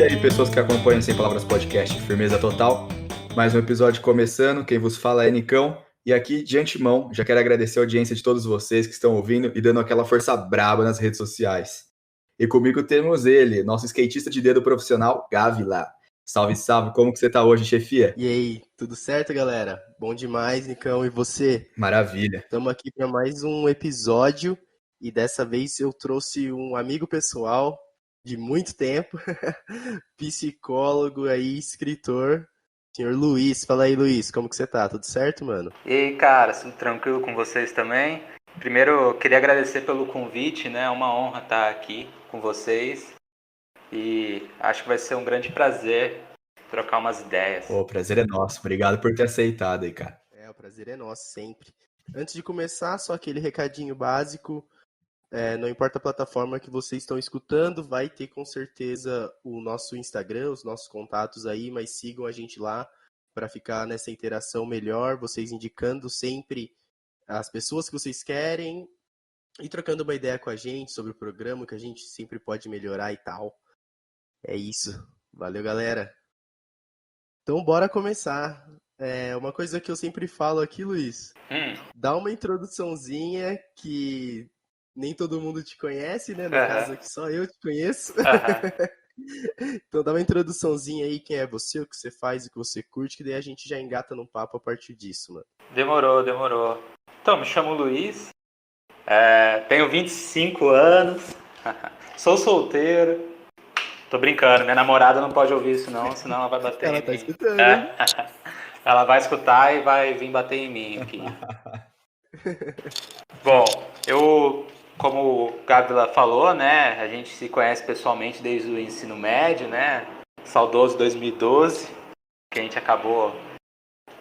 E aí, pessoas que acompanham Sem Palavras Podcast, firmeza total. Mais um episódio começando, quem vos fala é Nicão. E aqui, de antemão, já quero agradecer a audiência de todos vocês que estão ouvindo e dando aquela força braba nas redes sociais. E comigo temos ele, nosso skatista de dedo profissional, Gavila. Salve, salve, como que você tá hoje, chefia? E aí, tudo certo, galera? Bom demais, Nicão. E você? Maravilha. Estamos aqui para mais um episódio e dessa vez eu trouxe um amigo pessoal de muito tempo, psicólogo aí, escritor, senhor Luiz. Fala aí, Luiz, como que você tá? Tudo certo, mano? E aí, cara, tudo tranquilo com vocês também? Primeiro, eu queria agradecer pelo convite, né? É uma honra estar aqui com vocês e acho que vai ser um grande prazer trocar umas ideias. O prazer é nosso, obrigado por ter aceitado aí, cara. O prazer é nosso sempre. Antes de começar, só aquele recadinho básico. Não importa a plataforma que vocês estão escutando, vai ter com certeza o nosso Instagram, os nossos contatos aí, mas sigam a gente lá para ficar nessa interação melhor, vocês indicando sempre as pessoas que vocês querem e trocando uma ideia com a gente sobre o programa, que a gente sempre pode melhorar e tal. É isso. Valeu, galera. Então, bora começar. Uma coisa que eu sempre falo aqui, Luiz, dá uma introduçãozinha que nem todo mundo te conhece, né? No caso aqui só eu te conheço. Então dá uma introduçãozinha aí, quem é você, o que você faz, o que você curte, que daí a gente já engata num papo a partir disso, mano. Demorou. Então, me chamo Luiz, tenho 25 anos, sou solteiro. Tô brincando, minha namorada não pode ouvir isso não, senão ela vai bater Ela em tá mim. escutando, hein? Ela vai escutar e vai vir bater em mim aqui. Bom, como o Gavila falou, né, a gente se conhece pessoalmente desde o ensino médio, né, saudoso 2012, que a gente acabou,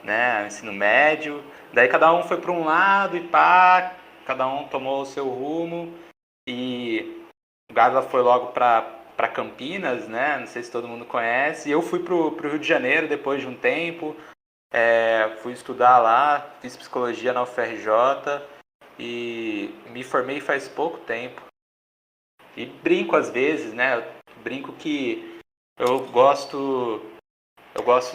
né, o ensino médio. Daí cada um foi para um lado e pá, cada um tomou o seu rumo e o Gavila foi logo para Campinas, né, não sei se todo mundo conhece, e eu fui pro Rio de Janeiro depois de um tempo, fui estudar lá, fiz psicologia na UFRJ, e me formei faz pouco tempo. E brinco às vezes, né? Eu brinco que eu gosto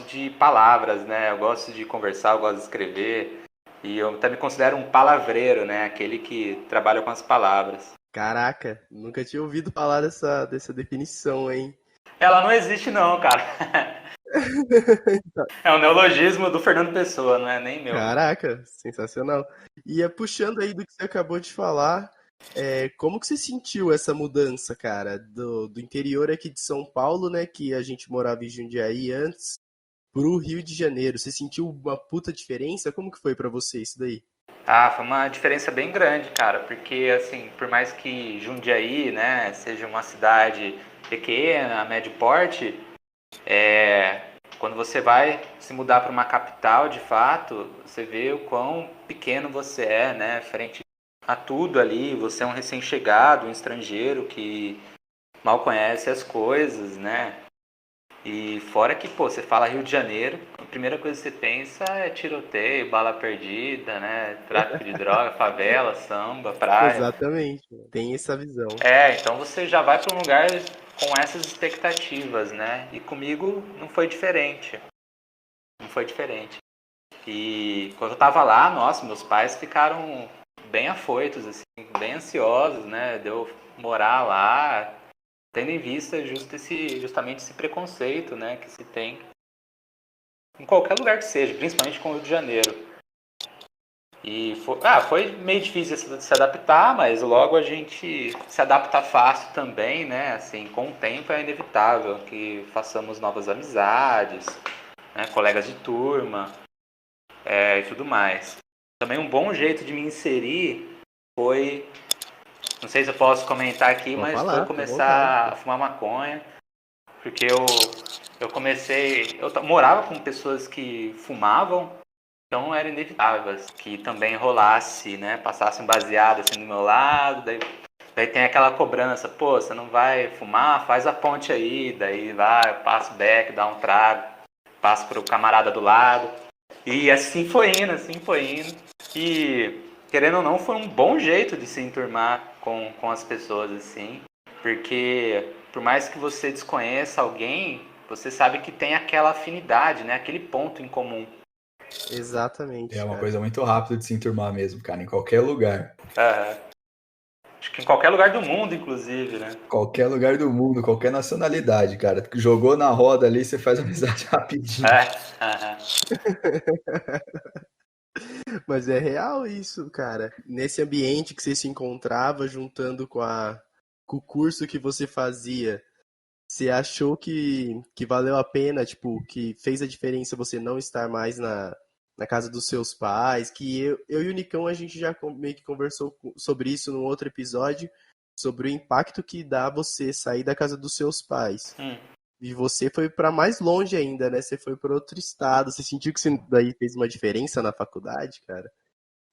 de palavras, né? Eu gosto de conversar, eu gosto de escrever. E eu também me considero um palavreiro, né? Aquele que trabalha com as palavras. Caraca, nunca tinha ouvido falar dessa definição, hein? Ela não existe não, cara. É um neologismo do Fernando Pessoa, não é nem meu. Caraca, sensacional. E puxando aí do que você acabou de falar, como que você sentiu essa mudança, cara, do interior aqui de São Paulo, né, que a gente morava em Jundiaí antes, pro Rio de Janeiro? Você sentiu uma puta diferença? Como que foi pra você isso daí? Ah, foi uma diferença bem grande, cara, porque assim, por mais que Jundiaí, né, seja uma cidade pequena, médio porte, quando você vai se mudar para uma capital, de fato, você vê o quão pequeno você é, né, frente a tudo ali. Você é um recém-chegado, um estrangeiro que mal conhece as coisas, né? E fora que, pô, você fala Rio de Janeiro, a primeira coisa que você pensa é tiroteio, bala perdida, né? Tráfico de droga, favela, samba, praia. Exatamente, tem essa visão. Então você já vai para um lugar com essas expectativas, né? E comigo não foi diferente. Não foi diferente. E quando eu tava lá, nossa, meus pais ficaram bem afoitos, assim, bem ansiosos, né? De eu morar lá, tendo em vista justamente esse preconceito, né, que se tem em qualquer lugar que seja, principalmente com o Rio de Janeiro. E foi meio difícil se adaptar, mas logo a gente se adapta fácil também, né? Assim, com o tempo é inevitável que façamos novas amizades, né, colegas de turma, e tudo mais. Também um bom jeito de me inserir foi, não sei se eu posso comentar aqui, Pode mas falar, foi começar a fumar maconha, porque eu comecei, morava com pessoas que fumavam, então era inevitável que também rolasse, né, passasse um baseado assim do meu lado, daí tem aquela cobrança, pô, você não vai fumar? Faz a ponte aí, daí vai, eu passo o beck, dá um trago, passo pro camarada do lado. E assim foi indo. E, querendo ou não, foi um bom jeito de se enturmar com as pessoas, assim. Porque por mais que você desconheça alguém, você sabe que tem aquela afinidade, né? Aquele ponto em comum. Exatamente, É uma cara. coisa muito rápida de se enturmar mesmo, cara, em qualquer lugar. Acho que em qualquer lugar do mundo, inclusive, né? Qualquer lugar do mundo, qualquer nacionalidade, cara. Jogou na roda ali, você faz amizade rapidinho. Aham. Mas é real isso, cara. Nesse ambiente que você se encontrava, juntando com o curso que você fazia, você achou que valeu a pena, tipo, que fez a diferença você não estar mais na casa dos seus pais? Que eu e o Nicão, a gente já meio que conversou sobre isso num outro episódio, sobre o impacto que dá você sair da casa dos seus pais. E você foi pra mais longe ainda, né? Você foi para outro estado. Você sentiu que isso daí fez uma diferença na faculdade, cara?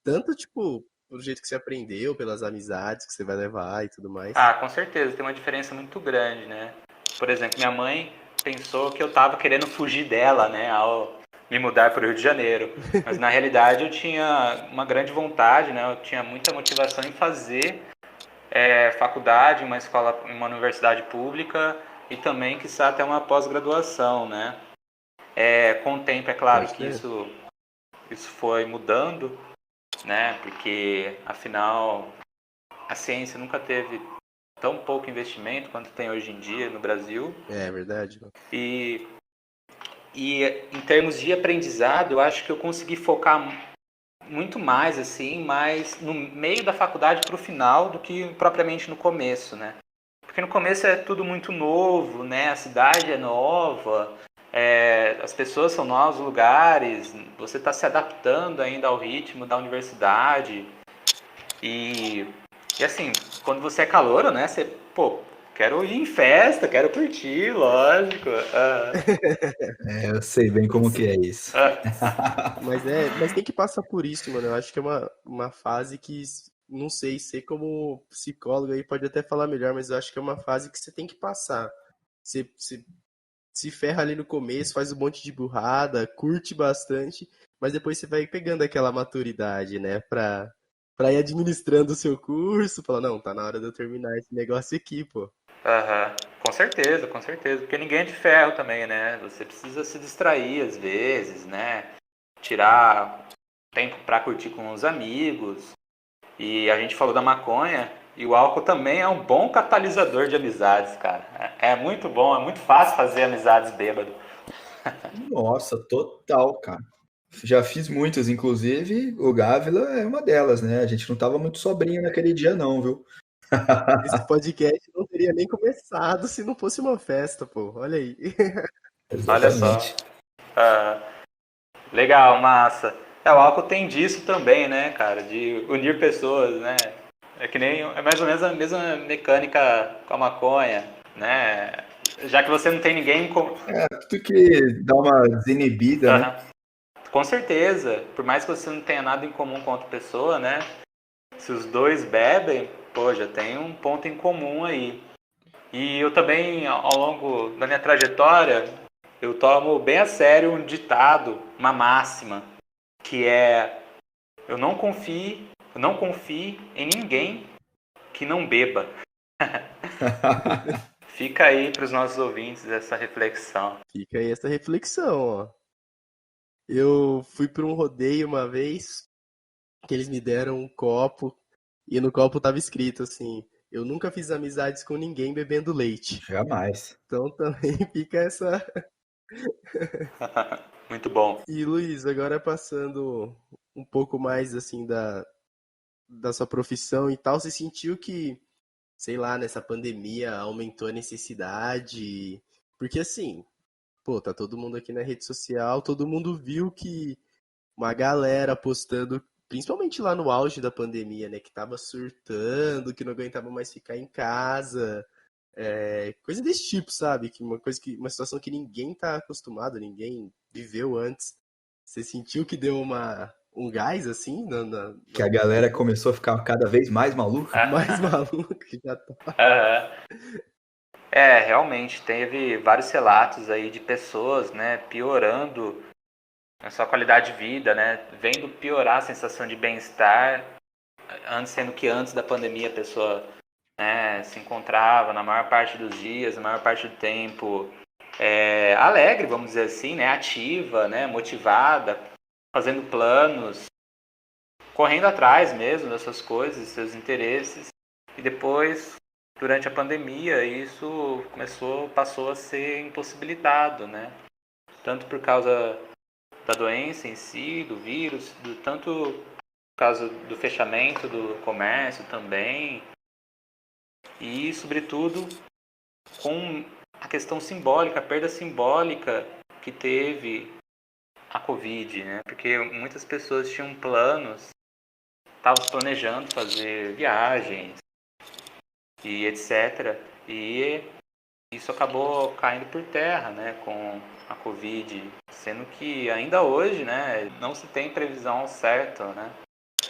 Tanto, tipo, pelo jeito que você aprendeu, pelas amizades que você vai levar e tudo mais. Ah, com certeza, tem uma diferença muito grande, né? Por exemplo, minha mãe pensou que eu estava querendo fugir dela, né, ao me mudar para o Rio de Janeiro. Mas na realidade eu tinha uma grande vontade, né? Eu tinha muita motivação em fazer faculdade, uma escola, uma universidade pública e também, quiçá, até uma pós-graduação, né? Com o tempo, é claro Pode que crer. isso foi mudando, né? Porque, afinal, a ciência nunca teve tão pouco investimento quanto tem hoje em dia no Brasil. É verdade. E, e em termos de aprendizado, eu acho que eu consegui focar muito mais, assim, mais no meio da faculdade para o final do que propriamente no começo, né? Porque no começo é tudo muito novo, né? A cidade é nova, as pessoas são novos lugares, você está se adaptando ainda ao ritmo da universidade. E assim, quando você é calouro, né? Você, pô, quero ir em festa, quero curtir, lógico. Eu sei bem como que é isso. Mas tem que passar por isso, mano. Eu acho que é uma fase que, não sei, ser como psicólogo aí pode até falar melhor, mas eu acho que é uma fase que você tem que passar. Você se ferra ali no começo, faz um monte de burrada, curte bastante, mas depois você vai pegando aquela maturidade, né, pra ir administrando o seu curso, falar, não, tá na hora de eu terminar esse negócio aqui, pô. Aham. Com certeza, com certeza. Porque ninguém é de ferro também, né? Você precisa se distrair às vezes, né? Tirar tempo pra curtir com os amigos. E a gente falou da maconha, e o álcool também é um bom catalisador de amizades, cara. É muito bom, é muito fácil fazer amizades bêbado. Nossa, total, cara. Já fiz muitas, inclusive o Gávila é uma delas, né? A gente não tava muito sobrinho naquele dia, não, viu? Esse podcast não teria nem começado se não fosse uma festa, pô. Olha aí. Olha só. Exatamente. Ah, legal, massa. O álcool tem disso também, né, cara? De unir pessoas, né? É mais ou menos a mesma mecânica com a maconha, né? Já que você não tem ninguém com. Tudo que dá uma desinibida, né? Aham. Com certeza. Por mais que você não tenha nada em comum com outra pessoa, né? Se os dois bebem, pô, já tem um ponto em comum aí. E eu também, ao longo da minha trajetória, eu tomo bem a sério um ditado, uma máxima, que é: eu não confie em ninguém que não beba. Fica aí para os nossos ouvintes essa reflexão. Fica aí essa reflexão, ó. Eu fui para um rodeio uma vez que eles me deram um copo e no copo tava escrito assim: eu nunca fiz amizades com ninguém bebendo leite. Jamais. Então também fica essa. Muito bom. E Luiz, agora passando um pouco mais assim da sua profissão e tal, você sentiu que, sei lá, nessa pandemia aumentou a necessidade? Porque assim, pô, tá todo mundo aqui na rede social, todo mundo viu que uma galera postando, principalmente lá no auge da pandemia, né, que tava surtando, que não aguentava mais ficar em casa, coisa desse tipo, sabe? Uma situação que ninguém tá acostumado, ninguém viveu antes. Você sentiu que deu um gás assim Que a galera começou a ficar cada vez mais maluca. mais maluco que já tá. Realmente teve vários relatos aí de pessoas, né, piorando a sua qualidade de vida, né, vendo piorar a sensação de bem-estar, sendo que antes da pandemia a pessoa né, se encontrava na maior parte dos dias, na maior parte do tempo, alegre, vamos dizer assim, né, ativa, né, motivada, fazendo planos, correndo atrás mesmo das suas coisas, seus interesses. E depois, durante a pandemia, isso passou a ser impossibilitado, né? Tanto por causa da doença em si, do vírus, tanto por causa do fechamento do comércio também, e, sobretudo, com a questão simbólica, a perda simbólica que teve a Covid, né? Porque muitas pessoas tinham planos, estavam planejando fazer viagens e etc. E isso acabou caindo por terra, né, com a Covid, sendo que ainda hoje, né, não se tem previsão certa, né,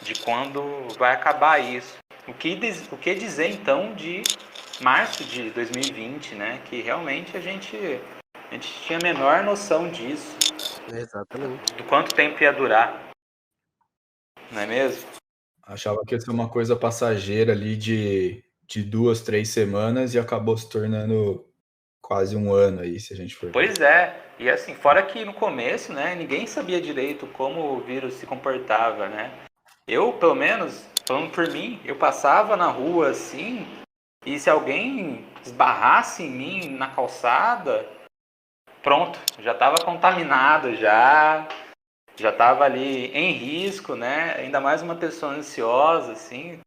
de quando vai acabar isso. O que dizer então de março de 2020, né, que realmente a gente tinha a menor noção disso, Exatamente. do quanto tempo ia durar, não é mesmo? Achava que ia ser uma coisa passageira ali de 2, 3 semanas e acabou se tornando quase um ano aí, se a gente for ver. Pois é, e assim, fora que no começo, né, ninguém sabia direito como o vírus se comportava, né? Eu, pelo menos, falando por mim, eu passava na rua assim, e se alguém esbarrasse em mim na calçada, pronto, já estava contaminado, já estava ali em risco, né? Ainda mais uma pessoa ansiosa, assim,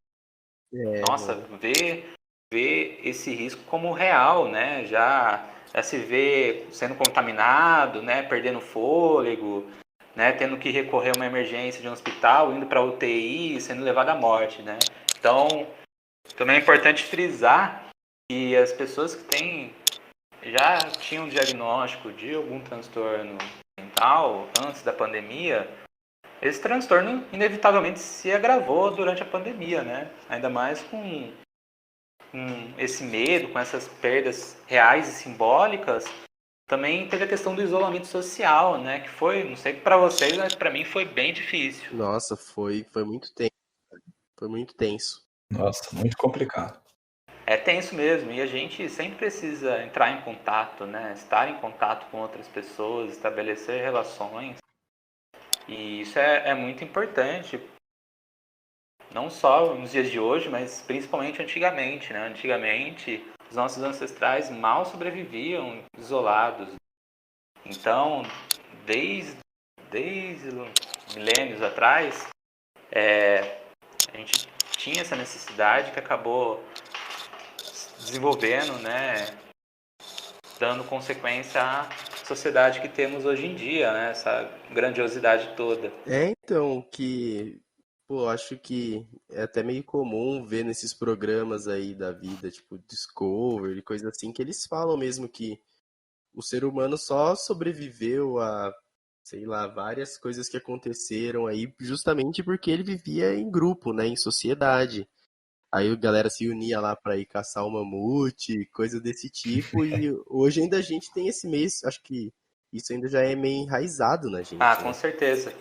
nossa, Mano. ver esse risco como real, né? Já se vê sendo contaminado, né? Perdendo fôlego, né? Tendo que recorrer a uma emergência de um hospital, indo para UTI, sendo levado à morte, né? Então, também é importante frisar que as pessoas que já tinham diagnóstico de algum transtorno mental antes da pandemia, esse transtorno inevitavelmente se agravou durante a pandemia, né? Ainda mais com esse medo, com essas perdas reais e simbólicas. Também teve a questão do isolamento social, né? Que foi, não sei para vocês, mas para mim foi bem difícil. Nossa, foi muito tenso. Foi muito tenso. Nossa, muito complicado. É tenso mesmo, e a gente sempre precisa entrar em contato, né? Estar em contato com outras pessoas, estabelecer relações. E isso é muito importante, não só nos dias de hoje, mas principalmente antigamente, né? Antigamente, os nossos ancestrais mal sobreviviam isolados. Então, desde milênios atrás, a gente tinha essa necessidade que acabou desenvolvendo, né? Dando consequência à sociedade que temos hoje em dia, né? Essa grandiosidade toda. Então, pô, acho que é até meio comum ver nesses programas aí da vida, tipo Discovery, coisa assim, que eles falam mesmo que o ser humano só sobreviveu a, sei lá, várias coisas que aconteceram aí justamente porque ele vivia em grupo, né, em sociedade. Aí a galera se unia lá pra ir caçar o mamute, coisa desse tipo, e hoje ainda a gente tem esse meio, acho que isso ainda já é meio enraizado na Ah, gente, com né? certeza.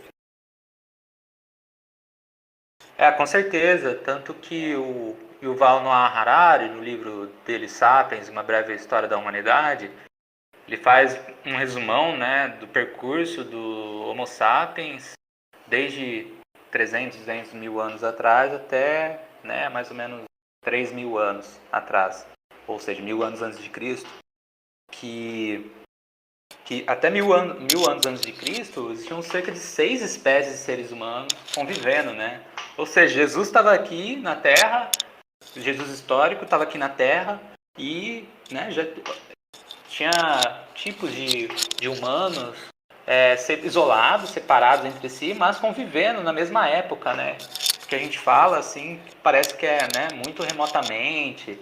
Com certeza. Tanto que o Yuval Noah Harari, no livro dele Sapiens, Uma Breve História da Humanidade, ele faz um resumão, né, do percurso do Homo sapiens desde 300, 200 mil anos atrás até, né, mais ou menos 3 mil anos atrás, ou seja, 1000 anos antes de Cristo, que, que até mil anos antes de Cristo existiam cerca de 6 espécies de seres humanos convivendo, né? Ou seja, Jesus estava aqui na Terra, Jesus histórico estava aqui na Terra e, né, já tinha tipos de humanos isolados, separados entre si, mas convivendo na mesma época, né? Que a gente fala assim, parece que é, né, muito remotamente,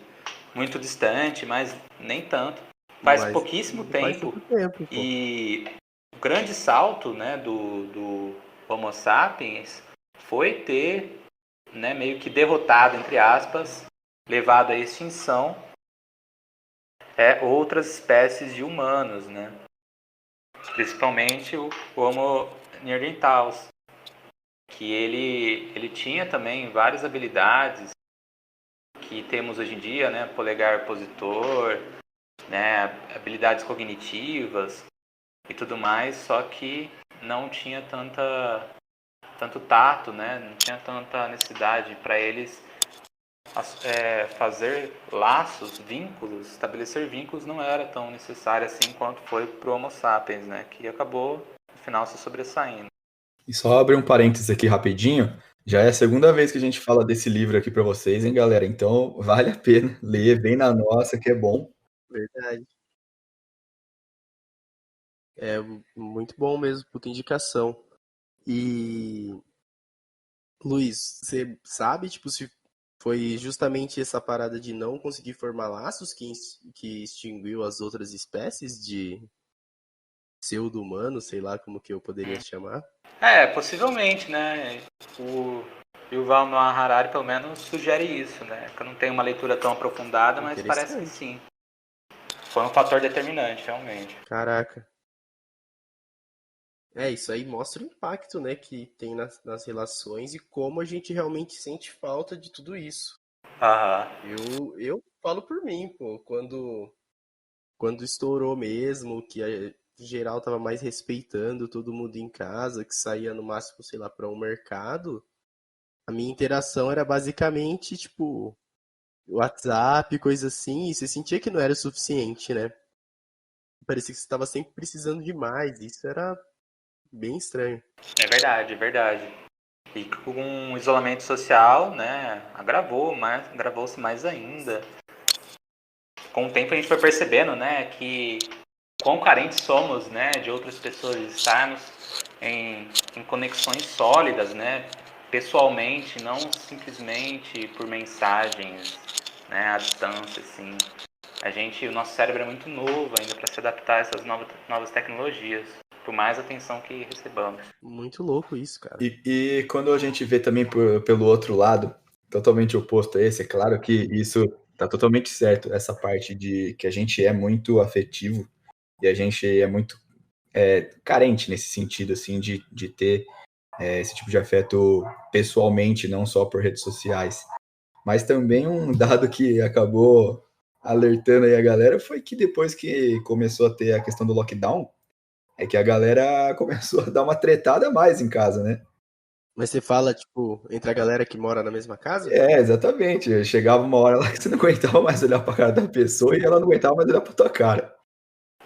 muito distante, mas nem tanto. Faz Mas pouquíssimo não faz tempo tanto tempo, pô. e o grande salto, né, do Homo sapiens foi ter, né, meio que derrotado, entre aspas, levado à extinção outras espécies de humanos, né? Principalmente o Homo neanderthals, que ele tinha também várias habilidades que temos hoje em dia, né? Polegar opositor, né? Habilidades cognitivas e tudo mais, só que não tinha tanto tato, né? Não tinha tanta necessidade para eles fazer laços, vínculos, estabelecer vínculos não era tão necessário assim quanto foi para o Homo sapiens, né? Que acabou, no final, se sobressaindo. E só abrir um parênteses aqui rapidinho, já é a segunda vez que a gente fala desse livro aqui para vocês, hein, galera? Então vale a pena ler, vem na nossa, que é bom. Verdade. É muito bom mesmo, puta indicação. E, Luiz, você sabe, tipo, se foi justamente essa parada de não conseguir formar laços que extinguiu as outras espécies de pseudo-humano, sei lá como que eu poderia chamar? Possivelmente, né? O Yuval Noah Harari, pelo menos, sugere isso, né? Que eu não tenho uma leitura tão aprofundada, mas parece que sim. Foi um fator determinante, realmente. Caraca. Isso aí mostra o impacto, né, que tem nas relações e como a gente realmente sente falta de tudo isso. Eu falo por mim, pô, quando estourou mesmo, que geral tava mais respeitando todo mundo em casa, que saía no máximo, sei lá, para um mercado, a minha interação era basicamente, tipo, WhatsApp, coisa assim, e você sentia que não era o suficiente, né? Parecia que você estava sempre precisando de mais, isso era bem estranho. É verdade, é verdade. E com o isolamento social, né, agravou-se mais ainda. Com o tempo a gente foi percebendo, né, que quão carentes somos, né, de outras pessoas, estarmos em conexões sólidas, né, pessoalmente, não simplesmente por mensagens, né, à distância, assim. O nosso cérebro é muito novo ainda para se adaptar a essas novas tecnologias, por mais atenção que recebamos. Muito louco isso, cara. E quando a gente vê também pelo outro lado, totalmente oposto a esse, é claro que isso tá totalmente certo, essa parte de que a gente é muito afetivo e a gente é muito carente nesse sentido, assim, de ter esse tipo de afeto pessoalmente, não só por redes sociais. Mas também um dado que acabou alertando aí a galera foi que depois que começou a ter a questão do lockdown, é que a galera começou a dar uma tretada a mais em casa, né? Mas você fala, tipo, entre a galera que mora na mesma casa? Exatamente. Chegava uma hora lá que você não aguentava mais olhar pra cara da pessoa e ela não aguentava mais olhar pra tua cara.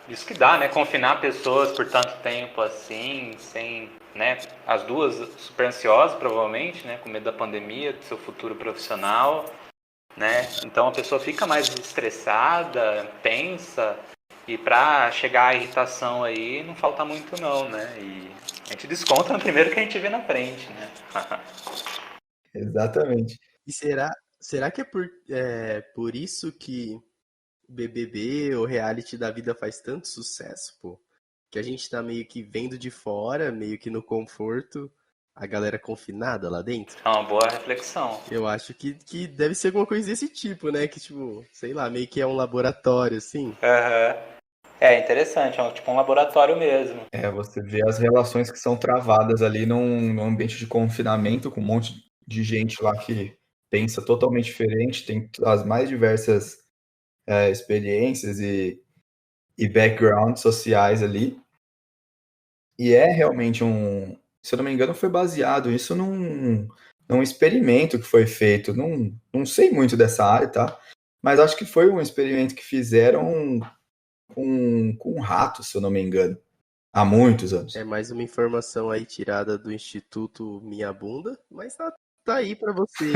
Isso que dá, né? Confinar pessoas por tanto tempo assim, sem, né? As duas super ansiosas, provavelmente, né? Com medo da pandemia, do seu futuro profissional, né? Então a pessoa fica mais estressada, tensa, e pra chegar à irritação aí não falta muito não, né? E a gente desconta no primeiro que a gente vê na frente, né? Exatamente. E será que é por isso que BBB ou reality da vida faz tanto sucesso, pô? Que a gente tá meio que vendo de fora, meio que no conforto, a galera confinada lá dentro? É uma boa reflexão. Eu acho que deve ser alguma coisa desse tipo, né? Que, tipo, sei lá, meio que é um laboratório, assim. É interessante, é tipo um laboratório mesmo. Você vê as relações que são travadas ali num ambiente de confinamento, com um monte de gente lá que pensa totalmente diferente, tem as mais diversas experiências e backgrounds sociais ali. E é realmente se eu não me engano, foi baseado isso num experimento que foi feito. Não sei muito dessa área, tá? Mas acho que foi um experimento que fizeram com rato, se eu não me engano, há muitos anos. É mais uma informação aí tirada do Instituto Minha Bunda, mas tá aí pra você.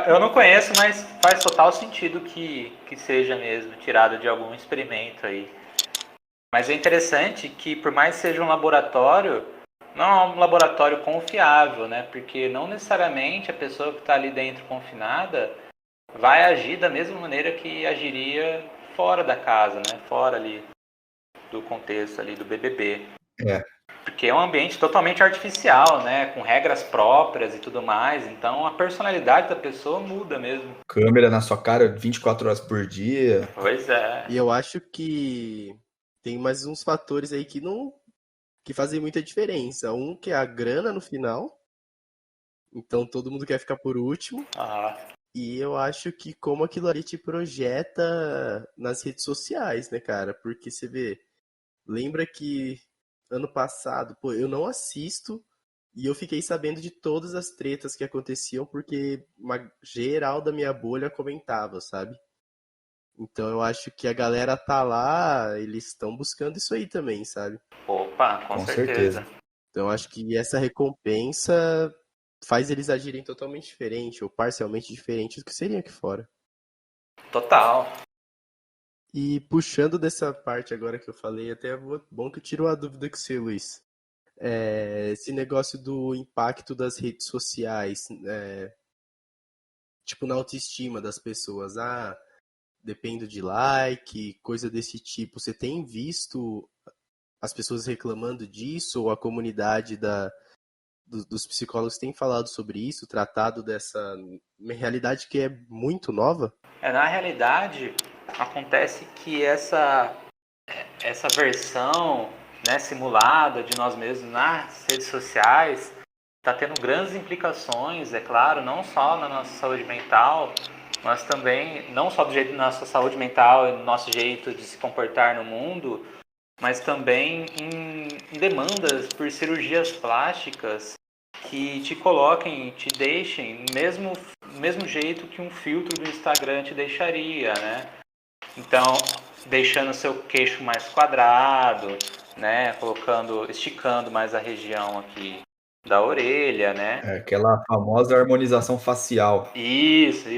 Eu não conheço, mas faz total sentido que seja mesmo tirado de algum experimento aí. Mas é interessante que, por mais que seja um laboratório, não é um laboratório confiável, né? Porque não necessariamente a pessoa que está ali dentro confinada vai agir da mesma maneira que agiria fora da casa, né? Fora ali do contexto ali do BBB. Porque é um ambiente totalmente artificial, né? Com regras próprias e tudo mais. Então a personalidade da pessoa muda mesmo. Câmera na sua cara 24 horas por dia. Pois é. E eu acho que tem mais uns fatores aí que fazem muita diferença. Um que é a grana no final. Então todo mundo quer ficar por último. E eu acho que como aquilo ali te projeta nas redes sociais, né, cara? Porque você vê, lembra que ano passado, pô, eu não assisto e eu fiquei sabendo de todas as tretas que aconteciam porque uma geral da minha bolha comentava, sabe? Então eu acho que a galera tá lá, eles estão buscando isso aí também, sabe? Opa, com Com certeza. certeza. Então eu acho que essa recompensa faz eles agirem totalmente diferente ou parcialmente diferente do que seria aqui fora. Total. E puxando dessa parte agora que eu falei, bom que tirou a dúvida com você, Luiz. Esse negócio do impacto das redes sociais, tipo na autoestima das pessoas. Ah, dependo de like, coisa desse tipo. Você tem visto as pessoas reclamando disso, ou a comunidade dos psicólogos tem falado sobre isso, tratado dessa realidade que é muito nova? Na realidade, acontece que essa versão, né, simulada de nós mesmos nas redes sociais está tendo grandes implicações, é claro, não só na nossa saúde mental, mas também, não só do jeito da nossa saúde mental e do nosso jeito de se comportar no mundo, mas também em demandas por cirurgias plásticas que te coloquem, te deixem mesmo jeito que um filtro do Instagram te deixaria, né? Então, deixando seu queixo mais quadrado, né? Esticando mais a região aqui da orelha, né? É aquela famosa harmonização facial. Isso.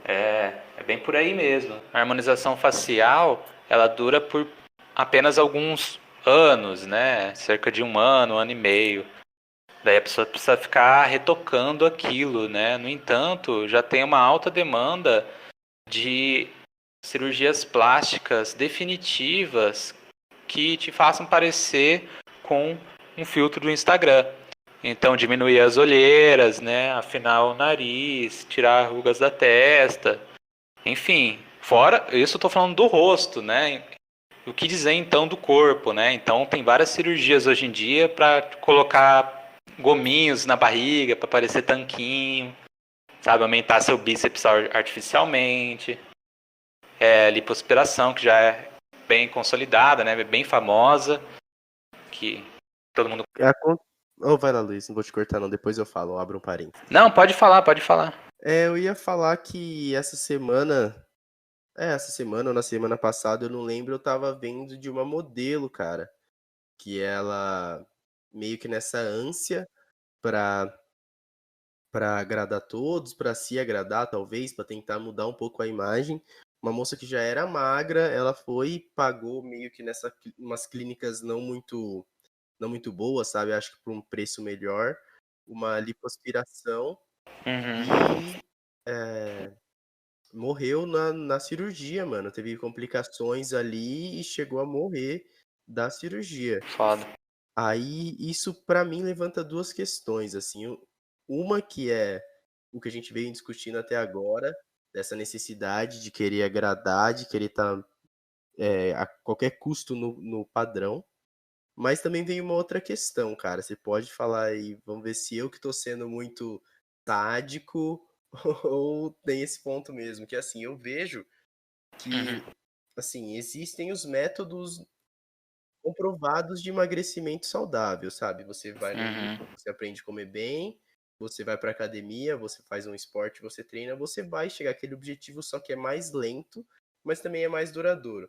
É bem por aí mesmo. A harmonização facial, ela dura por apenas alguns anos, né? Cerca de um ano e meio. Daí a pessoa precisa ficar retocando aquilo, né? No entanto, já tem uma alta demanda de cirurgias plásticas definitivas que te façam parecer com um filtro do Instagram. Então, diminuir as olheiras, né? Afinar o nariz, tirar rugas da testa. Enfim, fora isso, eu tô falando do rosto, né? O que dizer então do corpo, né? Então, tem várias cirurgias hoje em dia para colocar gominhos na barriga para parecer tanquinho, sabe? Aumentar seu bíceps artificialmente. Lipoaspiração, que já é bem consolidada, né? Bem famosa, que todo mundo... Oh, vai lá, Luiz, não vou te cortar não, depois eu falo, eu abro um parênteses. Não, pode falar, pode falar. Eu ia falar que essa semana ou na semana passada, eu não lembro, eu tava vendo de uma modelo, cara, que ela meio que nessa ânsia pra, pra agradar todos, pra se agradar talvez, pra tentar mudar um pouco a imagem, uma moça que já era magra, ela foi e pagou meio que umas clínicas não muito boas, sabe? Acho que por um preço melhor, uma lipoaspiração Uhum. e morreu na cirurgia, mano. Teve complicações ali e chegou a morrer da cirurgia. Foda. Aí isso pra mim levanta duas questões, assim. Uma que é o que a gente veio discutindo até agora, dessa necessidade de querer agradar, de querer estar a qualquer custo no padrão. Mas também vem uma outra questão, cara. Você pode falar aí, vamos ver se eu que tô sendo muito sádico ou tem esse ponto mesmo, que assim, eu vejo Uhum. que assim, existem os métodos comprovados de emagrecimento saudável, sabe? Uhum. Você aprende a comer bem, você vai pra academia, você faz um esporte, você treina, você vai chegar àquele objetivo, só que é mais lento, mas também é mais duradouro.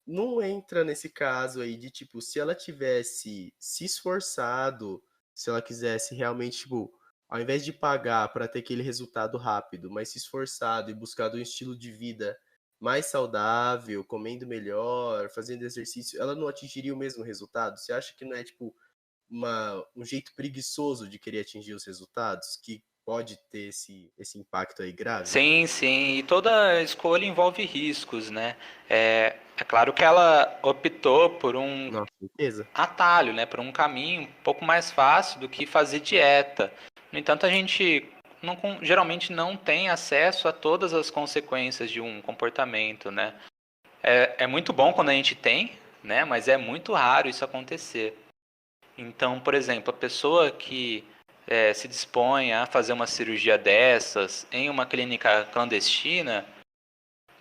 Não entra nesse caso aí de, tipo, se ela tivesse se esforçado, se ela quisesse realmente, tipo, ao invés de pagar para ter aquele resultado rápido, mas se esforçado e buscado um estilo de vida mais saudável, comendo melhor, fazendo exercício, ela não atingiria o mesmo resultado? Você acha que não é, tipo, um jeito preguiçoso de querer atingir os resultados que pode ter esse impacto aí grave? Sim. E toda escolha envolve riscos, né? É claro que ela optou por um Nossa, certeza. atalho, né? Por um caminho um pouco mais fácil do que fazer dieta. No entanto, a gente geralmente não tem acesso a todas as consequências de um comportamento, né? É muito bom quando a gente tem, né? Mas é muito raro isso acontecer. Então, por exemplo, a pessoa que se dispõe a fazer uma cirurgia dessas em uma clínica clandestina,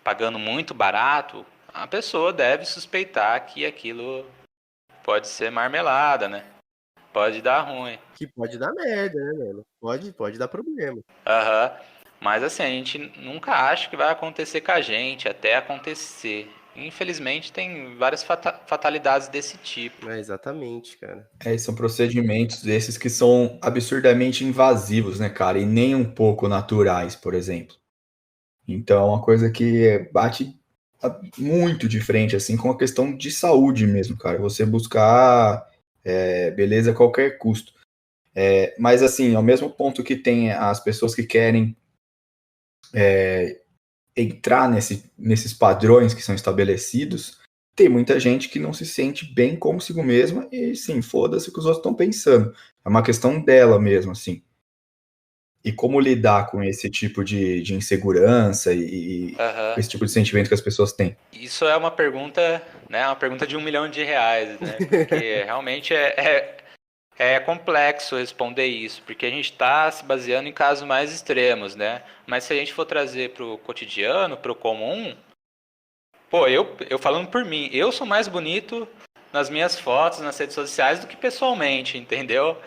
pagando muito barato, a pessoa deve suspeitar que aquilo pode ser marmelada, né? Pode dar ruim. Que pode dar merda, né, mano? Pode dar problema. Aham. Mas assim, a gente nunca acha que vai acontecer com a gente, até acontecer. Infelizmente tem várias fatalidades desse tipo. É, exatamente, cara. São procedimentos esses que são absurdamente invasivos, né, cara? E nem um pouco naturais, por exemplo. Então, é uma coisa que bate muito de frente, assim, com a questão de saúde mesmo, cara. Você buscar beleza a qualquer custo. Mas, assim, ao mesmo ponto que tem as pessoas que querem entrar nesses padrões que são estabelecidos, tem muita gente que não se sente bem consigo mesma e, sim, foda-se o que os outros estão pensando. É uma questão dela mesmo, assim. E como lidar com esse tipo de insegurança e Aham. esse tipo de sentimento que as pessoas têm? Isso é uma pergunta, né? Uma pergunta de R$ 1 milhão, né? Porque realmente é complexo responder isso, porque a gente está se baseando em casos mais extremos, né? Mas se a gente for trazer para o cotidiano, para o comum, pô, eu falando por mim, eu sou mais bonito nas minhas fotos, nas redes sociais, do que pessoalmente, entendeu?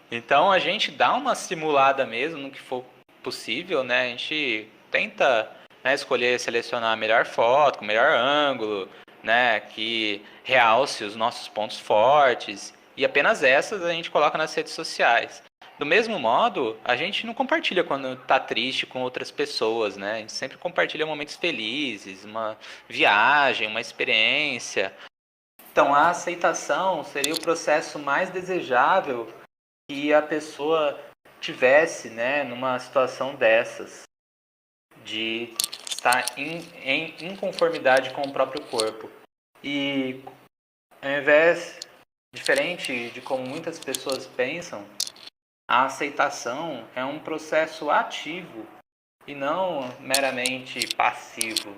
Então a gente dá uma simulada mesmo no que for possível, né? A gente tenta, né, escolher, selecionar a melhor foto, com o melhor ângulo, né? Que realce os nossos pontos fortes. E apenas essas a gente coloca nas redes sociais. Do mesmo modo, a gente não compartilha quando tá triste com outras pessoas, né? A gente sempre compartilha momentos felizes, uma viagem, uma experiência. Então a aceitação seria o processo mais desejável que a pessoa tivesse, né, numa situação dessas, de estar em inconformidade com o próprio corpo. E ao invés, diferente de como muitas pessoas pensam, a aceitação é um processo ativo e não meramente passivo.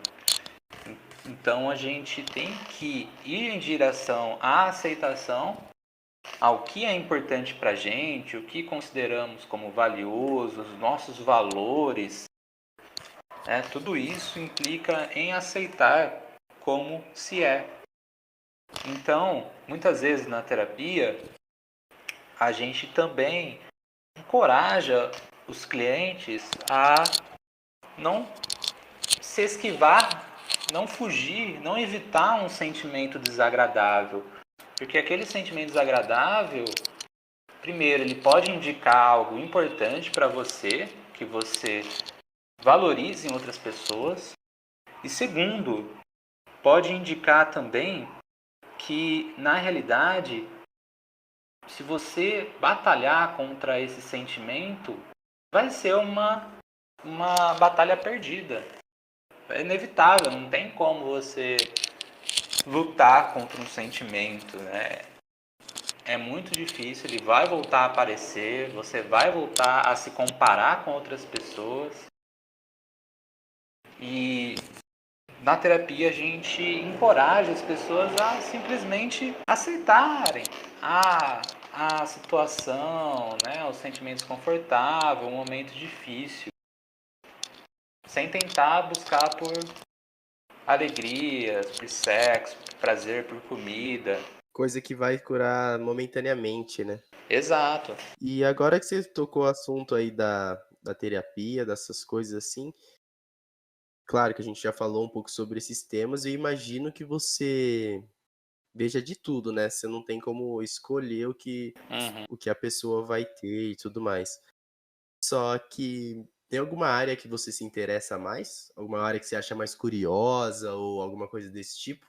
Então a gente tem que ir em direção à aceitação, ao que é importante para a gente, o que consideramos como valioso, os nossos valores, né? Tudo isso implica em aceitar como se é. Então, muitas vezes na terapia, a gente também encoraja os clientes a não se esquivar, não fugir, não evitar um sentimento desagradável. Porque aquele sentimento desagradável, primeiro, ele pode indicar algo importante para você, que você valorize em outras pessoas. E segundo, pode indicar também que, na realidade, se você batalhar contra esse sentimento, vai ser uma batalha perdida. É inevitável, não tem como você lutar contra um sentimento, né? É muito difícil, ele vai voltar a aparecer, você vai voltar a se comparar com outras pessoas. E na terapia a gente encoraja as pessoas a simplesmente aceitarem a situação, né, o sentimento desconfortável, o momento difícil, sem tentar buscar por alegria, por sexo, por prazer, por comida. Coisa que vai curar momentaneamente, né? Exato. E agora que você tocou o assunto aí da terapia, dessas coisas assim, claro que a gente já falou um pouco sobre esses temas, e eu imagino que você veja de tudo, né? Você não tem como escolher o que a pessoa vai ter e tudo mais. Só que tem alguma área que você se interessa mais? Alguma área que você acha mais curiosa ou alguma coisa desse tipo?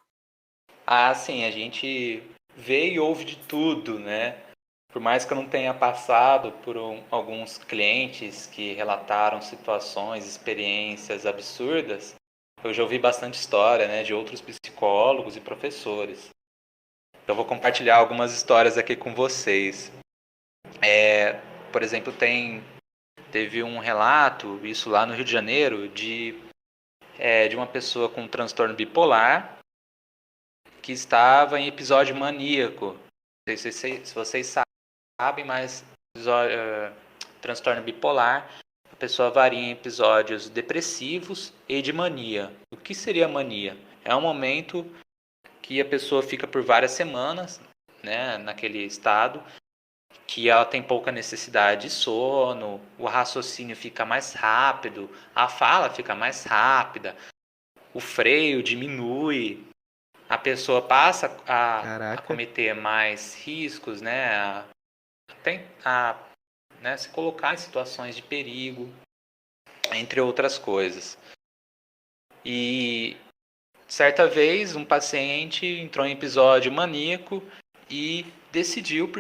Ah, sim, a gente vê e ouve de tudo, né? Por mais que eu não tenha passado por alguns clientes que relataram situações, experiências absurdas, eu já ouvi bastante história, né, de outros psicólogos e professores. Então, eu vou compartilhar algumas histórias aqui com vocês. Por exemplo, teve um relato, isso lá no Rio de Janeiro, de uma pessoa com transtorno bipolar que estava em episódio maníaco. Não sei se vocês sabem, mas transtorno bipolar, a pessoa varia em episódios depressivos e de mania. O que seria mania? É um momento que a pessoa fica por várias semanas, né, naquele estado, que ela tem pouca necessidade de sono, o raciocínio fica mais rápido, a fala fica mais rápida, o freio diminui, a pessoa passa a cometer mais riscos, né, né, se colocar em situações de perigo, entre outras coisas. E certa vez um paciente entrou em episódio maníaco e decidiu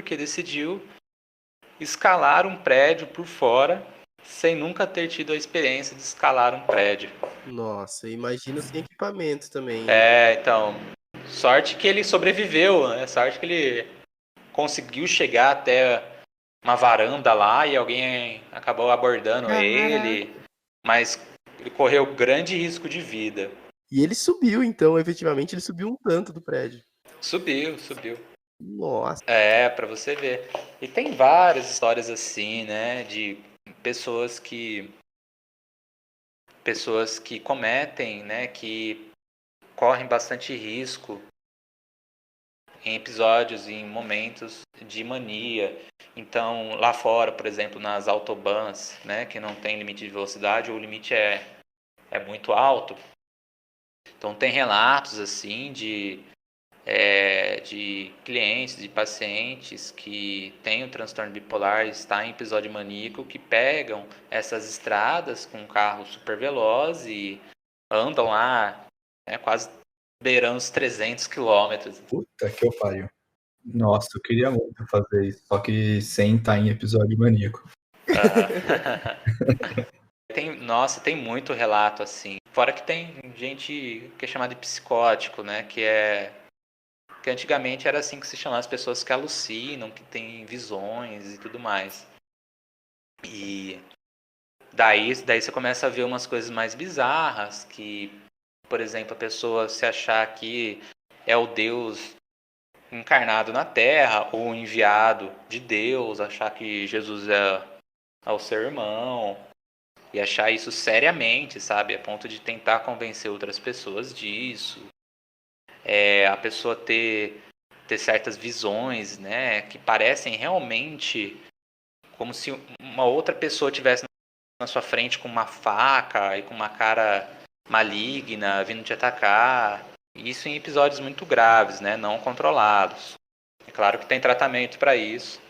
escalar um prédio por fora sem nunca ter tido a experiência de escalar um prédio. Nossa, imagina sem equipamento também. Então, sorte que ele sobreviveu, né? Sorte que ele conseguiu chegar até uma varanda lá e alguém acabou abordando ele, mas ele correu grande risco de vida. E ele subiu, então, efetivamente, ele subiu um tanto do prédio. Subiu. Nossa. Pra você ver. E tem várias histórias assim, né, de pessoas que cometem, né, que correm bastante risco em episódios, em momentos de mania. Então, lá fora, por exemplo, nas autobans, né, que não tem limite de velocidade, ou o limite é muito alto. Então, tem relatos assim de clientes, de pacientes que têm o transtorno bipolar, está em episódio maníaco, que pegam essas estradas com um carro super veloz e andam lá, né, quase beirando os 300 quilômetros. Puta que eu pariu. Nossa, eu queria muito fazer isso, só que sem estar em episódio maníaco. Tem muito relato assim. Fora que tem gente que é chamada de psicótico, né, que antigamente era assim que se chamava as pessoas que alucinam, que têm visões e tudo mais. E daí você começa a ver umas coisas mais bizarras, que, por exemplo, a pessoa se achar que é o Deus encarnado na Terra, ou enviado de Deus, achar que Jesus é o seu irmão, e achar isso seriamente, sabe? A ponto de tentar convencer outras pessoas disso. A pessoa ter certas visões, né, que parecem realmente como se uma outra pessoa tivesse na sua frente com uma faca e com uma cara maligna vindo te atacar. Isso em episódios muito graves, né, não controlados. É claro que tem tratamento para isso.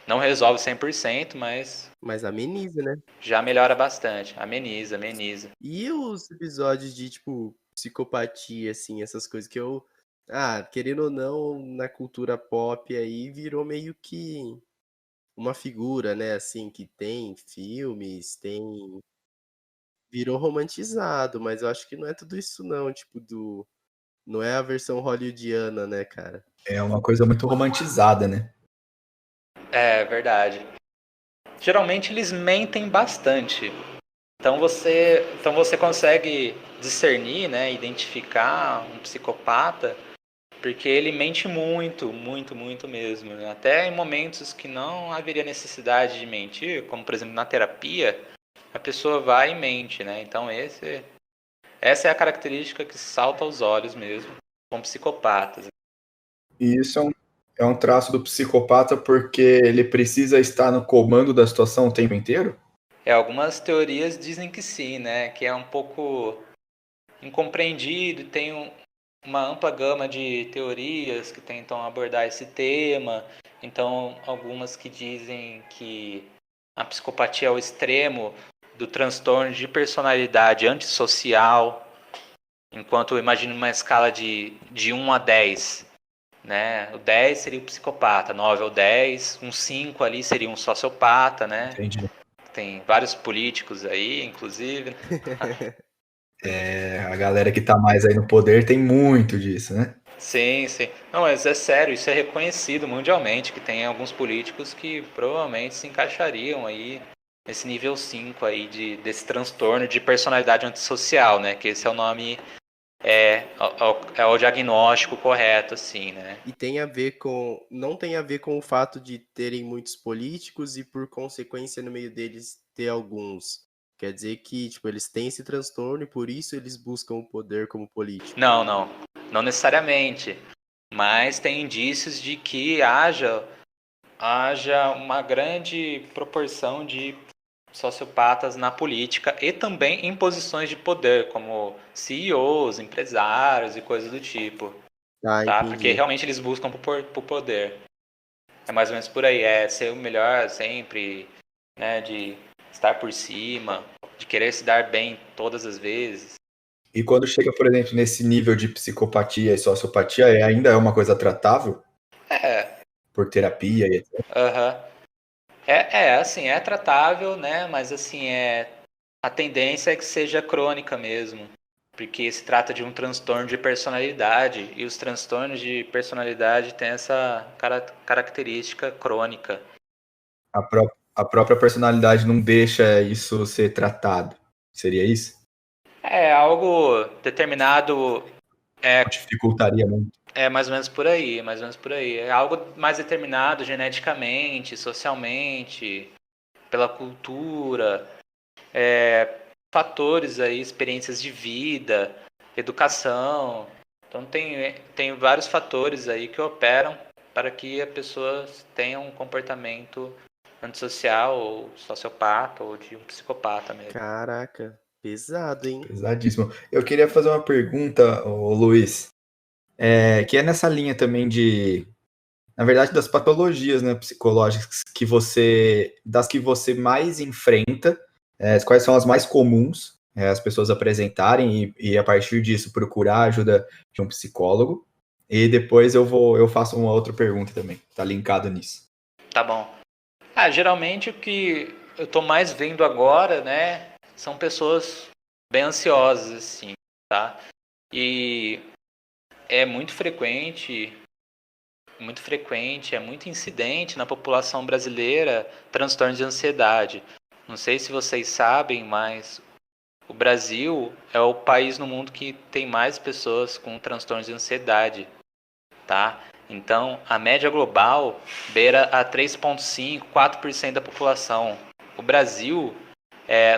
Não resolve 100%, mas ameniza, né? Já melhora bastante. Ameniza. E os episódios de, tipo, psicopatia, assim, essas coisas que eu... querendo ou não, na cultura pop aí, virou meio que uma figura, né, assim, que tem filmes, virou romantizado, mas eu acho que não é tudo isso não, tipo, não é a versão hollywoodiana, né, cara? É uma coisa muito romantizada, né? É verdade. Geralmente eles mentem bastante. Então você consegue discernir, né, identificar um psicopata, porque ele mente muito mesmo. Até em momentos que não haveria necessidade de mentir, como por exemplo na terapia, a pessoa vai e mente, né? Então essa é a característica que salta aos olhos mesmo com psicopatas. E isso é um traço do psicopata porque ele precisa estar no comando da situação o tempo inteiro? Algumas teorias dizem que sim, né? Que é um pouco incompreendido, tem uma ampla gama de teorias que tentam abordar esse tema. Então, algumas que dizem que a psicopatia é o extremo do transtorno de personalidade antissocial, enquanto eu imagino uma escala de 1 a 10, né? O 10 seria o psicopata, 9 é o 10, um 5 ali seria um sociopata, né? Entendi. Tem vários políticos aí, inclusive. A galera que tá mais aí no poder tem muito disso, né? Sim. Não, mas é sério, isso é reconhecido mundialmente, que tem alguns políticos que provavelmente se encaixariam aí nesse nível 5 aí desse transtorno de personalidade antissocial, né? Que esse é o nome é o diagnóstico correto, assim, né? E tem a ver com. Não tem a ver com o fato de terem muitos políticos e, por consequência, no meio deles ter alguns. Quer dizer que, tipo, eles têm esse transtorno e por isso eles buscam o poder como político. Não necessariamente. Mas tem indícios de que haja uma grande proporção de sociopatas na política e também em posições de poder, como CEOs, empresários e coisas do tipo, Ah, tá? Porque entendi. realmente eles buscam por poder. É mais ou menos por aí, é ser o melhor sempre, né, de estar por cima, de querer se dar bem todas as vezes. E quando chega, por exemplo, nesse nível de psicopatia e sociopatia, ainda é uma coisa tratável É, por terapia e etc. aham. Assim, é tratável, né, mas assim, a tendência é que seja crônica mesmo, porque se trata de um transtorno de personalidade, e os transtornos de personalidade têm essa característica crônica. A própria personalidade não deixa isso ser tratado. Seria isso? É algo determinado, Dificultaria muito. é mais ou menos por aí, mais ou menos por aí. É algo mais determinado geneticamente, socialmente, pela cultura, fatores aí, experiências de vida, educação. Então tem vários fatores aí que operam para que a pessoa tenha um comportamento antissocial ou sociopata ou de um psicopata mesmo. Caraca, pesado, hein? Pesadíssimo. Eu queria fazer uma pergunta, ô Luiz, que é nessa linha também de, na verdade, das patologias, né, psicológicas das que você mais enfrenta, quais são as mais comuns, as pessoas apresentarem e a partir disso procurar a ajuda de um psicólogo. E depois eu faço uma outra pergunta também, tá linkado nisso. Tá bom. Geralmente o que eu tô mais vendo agora, né, são pessoas bem ansiosas, assim, tá? E é muito frequente, é muito incidente na população brasileira transtornos de ansiedade. Não sei se vocês sabem, mas o Brasil é o país no mundo que tem mais pessoas com transtornos de ansiedade, tá? Então, a média global beira a 3,5, 4% da população. O Brasil,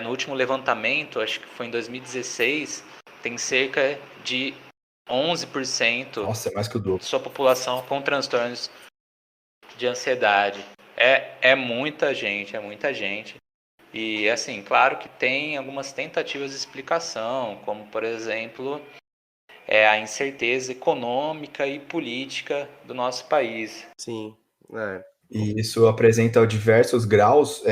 no último levantamento, acho que foi em 2016, tem cerca de 11% Nossa, é mais que o dobro. de sua população com transtornos de ansiedade. É muita gente, é muita gente. E, assim, claro que tem algumas tentativas de explicação, como, por exemplo, a incerteza econômica e política do nosso país. Sim. E isso apresenta diversos graus,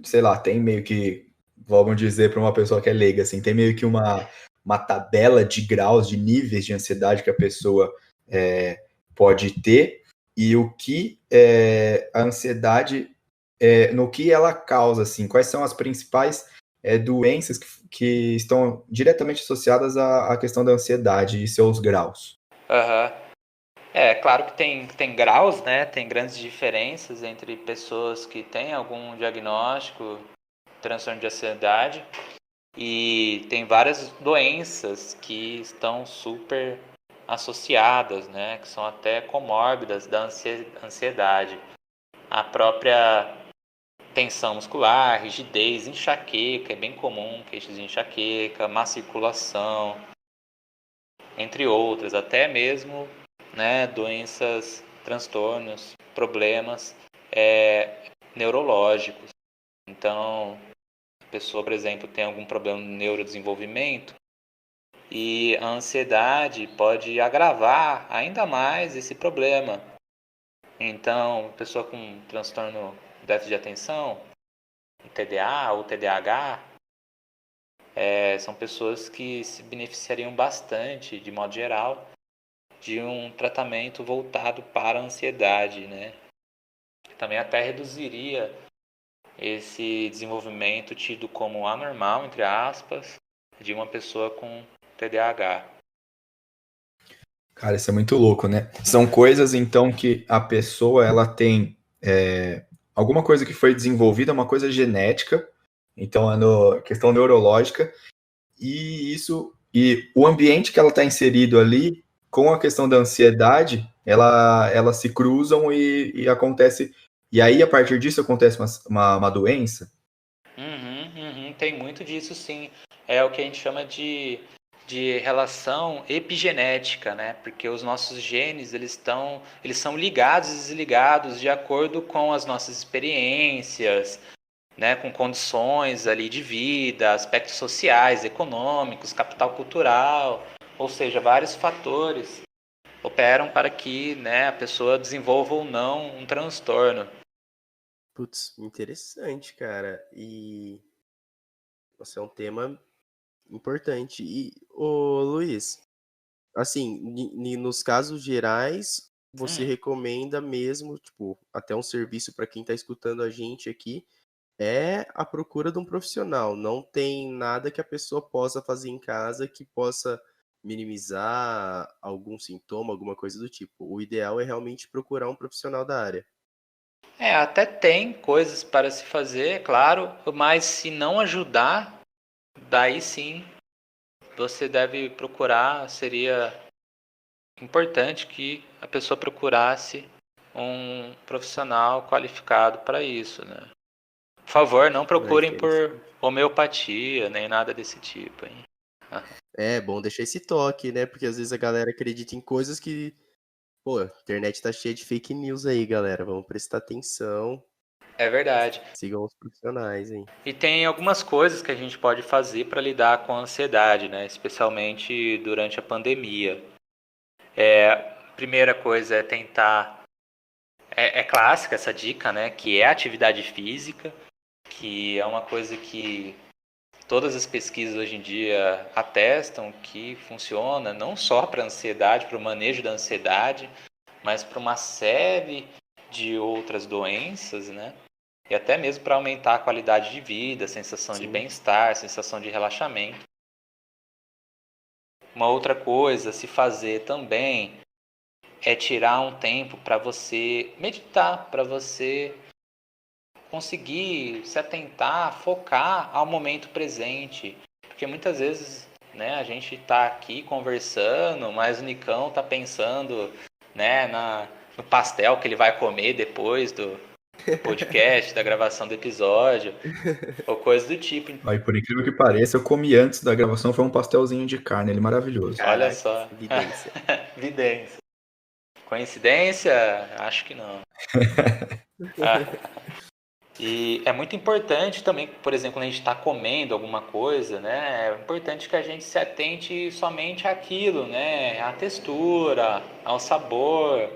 sei lá, tem meio que, vamos dizer para uma pessoa que é leiga, assim, tem meio que uma tabela de graus, de níveis de ansiedade que a pessoa pode ter e o que a ansiedade, no que ela causa, assim, quais são as principais doenças que estão diretamente associadas à questão da ansiedade e seus graus. Uhum. Claro que tem graus, né? Tem grandes diferenças entre pessoas que têm algum diagnóstico, transtorno de ansiedade, e tem várias doenças que estão super associadas, né? Que são até comórbidas da ansiedade. A própria tensão muscular, rigidez, enxaqueca, é bem comum, queixas de enxaqueca, má circulação, entre outras, até mesmo, né, doenças, transtornos, problemas neurológicos. Então, a pessoa, por exemplo, tem algum problema no neurodesenvolvimento e a ansiedade pode agravar ainda mais esse problema. Então, pessoa com transtorno de déficit de atenção, TDA ou TDAH, são pessoas que se beneficiariam bastante, de modo geral, de um tratamento voltado para a ansiedade, né? Também até reduziria esse desenvolvimento tido como anormal, entre aspas, de uma pessoa com TDAH. Cara, isso é muito louco, né? São coisas, então, que a pessoa, ela tem alguma coisa que foi desenvolvida, uma coisa genética, então é questão neurológica, e isso E o ambiente que ela está inserido ali, com a questão da ansiedade, elas se cruzam e acontece. E aí, a partir disso, acontece uma doença. Tem muito disso, sim. É o que a gente chama de relação epigenética, né? Porque os nossos genes, eles são ligados e desligados de acordo com as nossas experiências, né? Com condições ali de vida, aspectos sociais, econômicos, capital cultural, ou seja, vários fatores operam para que, né, a pessoa desenvolva ou não um transtorno. Putz, interessante, cara. E nossa, é um tema importante. E, ô Luiz, assim, nos casos gerais, você recomenda mesmo, tipo, até um serviço para quem está escutando a gente aqui, é a procura de um profissional. Não tem nada que a pessoa possa fazer em casa que possa minimizar algum sintoma, alguma coisa do tipo. O ideal é realmente procurar um profissional da área. Até tem coisas para se fazer, claro, mas se não ajudar, daí sim você deve procurar, seria importante que a pessoa procurasse um profissional qualificado para isso, né? Por favor, não procurem por homeopatia, nem nada desse tipo, hein? É bom deixar esse toque, né? Porque às vezes a galera acredita em coisas que... Pô, a internet tá cheia de fake news aí, galera. Vamos prestar atenção. É verdade. Sigam os profissionais, hein? E tem algumas coisas que a gente pode fazer para lidar com a ansiedade, né? Especialmente durante a pandemia. Primeira coisa é tentar... É clássica essa dica, né? Que é a atividade física, que é uma coisa que todas as pesquisas hoje em dia atestam que funciona não só para a ansiedade, para o manejo da ansiedade, mas para uma série de outras doenças, né? E até mesmo para aumentar a qualidade de vida, a sensação de bem-estar, a sensação de relaxamento. Uma outra coisa a se fazer também é tirar um tempo para você meditar, para você conseguir se atentar, focar ao momento presente. Porque muitas vezes, né, a gente está aqui conversando, mas o Nicão está pensando, né, no pastel que ele vai comer depois do podcast, da gravação do episódio, ou coisa do tipo. Aí, por incrível que pareça, eu comi antes da gravação, foi um pastelzinho de carne, ele maravilhoso. Olha só. Evidência. Evidência. Coincidência? Acho que não. E é muito importante também, por exemplo, quando a gente está comendo alguma coisa, né? É importante que a gente se atente somente àquilo, né? À textura, ao sabor,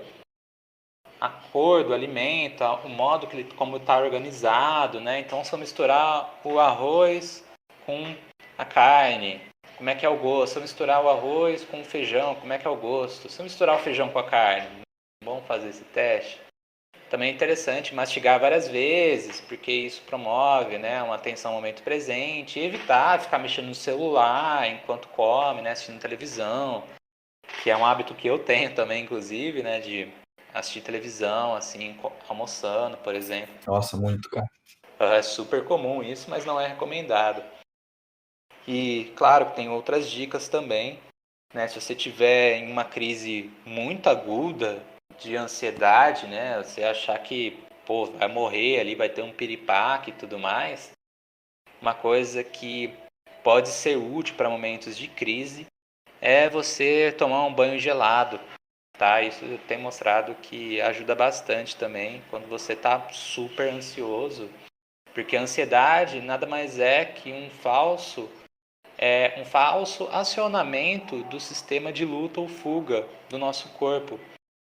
à cor do alimento, o modo que ele, como está organizado, né? Então, se eu misturar o arroz com a carne, como é que é o gosto? Se eu misturar o arroz com o feijão, como é que é o gosto? Se eu misturar o feijão com a carne, vamos fazer esse teste? Também é interessante mastigar várias vezes, porque isso promove, né, uma atenção ao momento presente, e evitar ficar mexendo no celular enquanto come, né, assistindo televisão, que é um hábito que eu tenho também, inclusive, né, de assistir televisão, assim, almoçando, por exemplo. Nossa, muito, cara. É super comum isso, mas não é recomendado. E, claro, tem outras dicas também, né, se você tiver em uma crise muito aguda, de ansiedade, né? Você achar que, pô, vai morrer ali, vai ter um piripaque e tudo mais. Uma coisa que pode ser útil para momentos de crise é você tomar um banho gelado, tá? Isso tem mostrado que ajuda bastante também quando você está super ansioso, porque a ansiedade nada mais é que um falso acionamento do sistema de luta ou fuga do nosso corpo.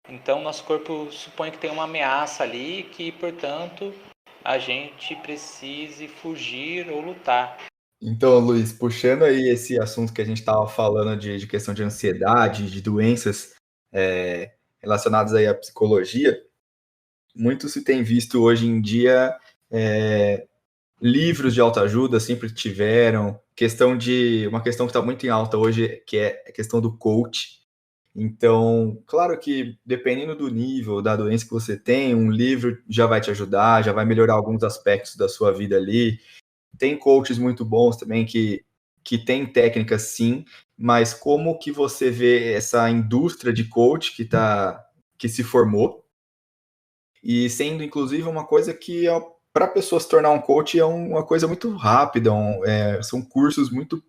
Então, nosso corpo supõe que tem uma ameaça ali que, portanto, a gente precise fugir ou lutar. Então, Luiz, puxando aí esse assunto que a gente estava falando de questão de ansiedade, de doenças relacionadas aí à psicologia, muito se tem visto hoje em dia livros de autoajuda, sempre tiveram, uma questão que está muito em alta hoje, que é a questão do coach. Então, claro que dependendo do nível da doença que você tem, um livro já vai te ajudar, já vai melhorar alguns aspectos da sua vida ali. Tem coaches muito bons também que que tem técnicas sim, mas como que você vê essa indústria de coach que se formou, e sendo inclusive uma coisa que para a pessoa se tornar um coach é uma coisa muito rápida, são cursos muito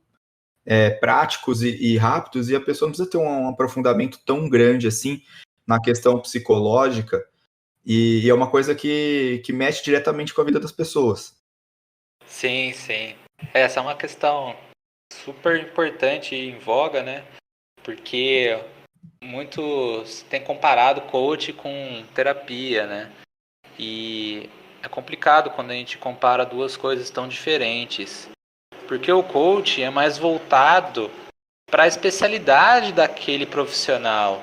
práticos e rápidos, e a pessoa não precisa ter um aprofundamento tão grande assim na questão psicológica, e é uma coisa que mexe diretamente com a vida das pessoas. Sim, sim. Essa é uma questão super importante e em voga, né? Porque muitos têm comparado coach com terapia, né? E é complicado quando a gente compara duas coisas tão diferentes. Porque o coach é mais voltado para a especialidade daquele profissional.